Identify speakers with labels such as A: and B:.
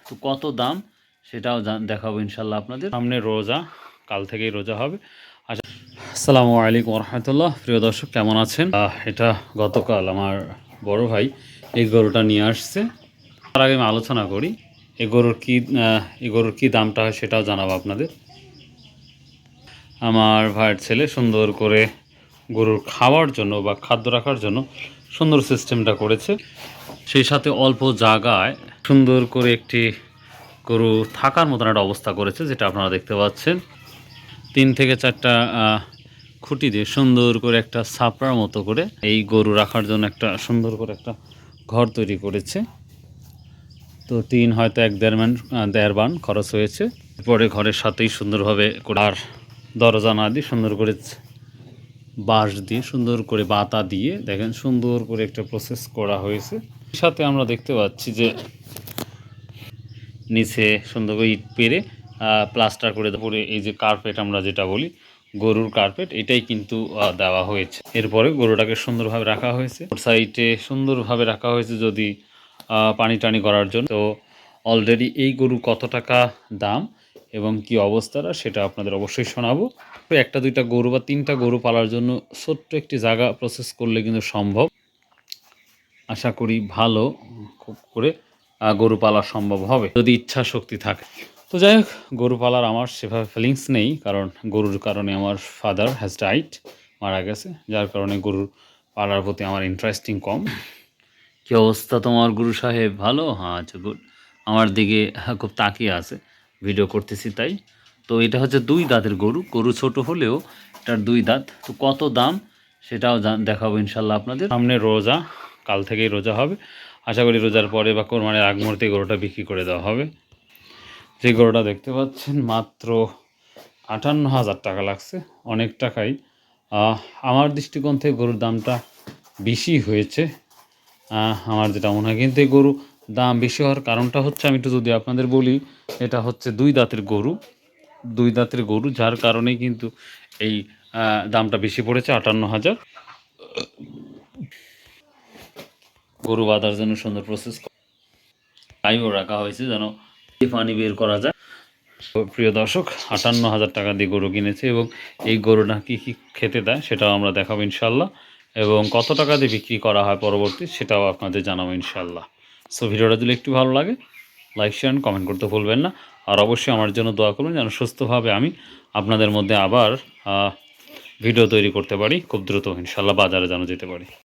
A: তো কত দাম সেটাও দেখাবো ইনশাল্লাহ আপনাদের সামনে। রোজা, কাল থেকেই রোজা হবে। আচ্ছা, আসসালামু আলাইকুম রহমতুল্লাহ। প্রিয় দর্শক, কেমন আছেন? এটা গতকাল আমার বড় ভাই এই গরুটা নিয়ে আসছে। তার আগে আমি আলোচনা করি এই গরুর কি দামটা হয় সেটাও জানাবো আপনাদের। আমার ভাইয়ের ছেলে সুন্দর করে গরুর খাওয়ার জন্য বা খাদ্য রাখার জন্য সুন্দর সিস্টেমটা করেছে। সেই সাথে অল্প জায়গায় সুন্দর করে একটি গরু থাকার মতন একটা অবস্থা করেছে, যেটা আপনারা দেখতে পাচ্ছেন। 3 থেকে 4টা খুঁটি দিয়ে সুন্দর করে একটা ছাপড়ার মতো করে এই গরু রাখার জন্য একটা সুন্দর করে একটা ঘর তৈরি করেছে। তো টিন হয়তো 1-1.5 বান খরচ হয়েছে। পরে ঘরের সাথেই সুন্দরভাবে আর দরজা না দিয়ে সুন্দর করে বাঁশ দিয়ে সুন্দর করে বাতা দিয়ে দেখেন সুন্দর করে একটা প্রসেস করা হয়েছে। সাথে আমরা দেখতে পাচ্ছি যে নিচে সুন্দর করে ইট পেরে প্লাস্টার করে পরে এই যে কার্পেট আমরা যেটা বলি গরুর কার্পেট, এটাই কিন্তু দেওয়া হয়েছে। এরপরে গরুটাকে সুন্দরভাবে রাখা হয়েছে, সাইডে সুন্দরভাবে রাখা হয়েছে যদি পানি টানি করার জন্য। তো অলরেডি এই গরু কত টাকা দাম এবং কি অবস্থাটা সেটা আপনাদের অবশ্যই শোনাবো। 1-2টা গরু বা 3টা গরু পালার জন্য ছোট্ট একটি জায়গা প্রসেস করলে কিন্তু সম্ভব। আশা করি ভালো করে গরু পালা সম্ভব হবে যদি ইচ্ছা শক্তি থাকে। তো যাই হোক, গরু পালার আমার সেভাবে ফিলিংস নেই, কারণ গরুর কারণে আমার ফাদার হ্যাজ ডাইড, মারা গেছে, যার কারণে গরুর পালার প্রতি আমার ইন্টারেস্টিং কম। কী অবস্থা তোমার গুরু সাহেব? ভালো? হ্যাঁ, আচ্ছা, গুড। আমার দিকে খুব তাকিয়ে আছে, ভিডিও করতেছি তাই। তো এটা হচ্ছে 2 দাঁতের গরু। গরু ছোট হলেও এটার 2 দাঁত। তো কত দাম সেটাও দেখাবো ইনশাল্লাহ আপনাদের সামনে। রোজা, কাল থেকেই রোজা হবে। আশা করি রোজার পরে বা কোরবানির আগ মুহূর্তে গরুটা বিক্রি করে দেওয়া হবে। যে গরুটা দেখতে পাচ্ছেন মাত্র 58,000 টাকা লাগছে, অনেক টাকাই। আমার দৃষ্টিকোণ থেকে গরুর দামটা বেশি হয়েছে আমার যেটা মনে হয়। কিন্তু এই গরু দাম বেশি হওয়ার কারণটা হচ্ছে, আমি একটু যদি আপনাদের বলি, এটা হচ্ছে 2 দাঁতের গরু। 2 দাঁতের গরু, যার কারণে কিন্তু এই দামটা বেশি পড়েছে 58,000। গরু বাঁধার জন্য সুন্দর প্রসেস টাইমও রাখা হয়েছে যেন পানি বের করা যায়। প্রিয় দর্শক, 58,000 টাকা দিয়ে গরু কিনেছে এবং এই গরুটা কী কী খেতে দেয় সেটাও আমরা দেখাবো ইনশাল্লাহ, এবং কত টাকা দিয়ে বিক্রি করা হয় পরবর্তী সেটাও আপনাদের জানাবো ইনশাল্লাহ। সো ভিডিওটা যদি একটু ভালো লাগে লাইক শেয়ার কমেন্ট করতে ভুলবেন না, আর অবশ্যই আমার জন্য দোয়া করবেন যেন সুস্থভাবে আমি আপনাদের মধ্যে আবার ভিডিও তৈরি করতে পারি খুব দ্রুত ইনশাল্লাহ, বাজারে যেন যেতে পারি।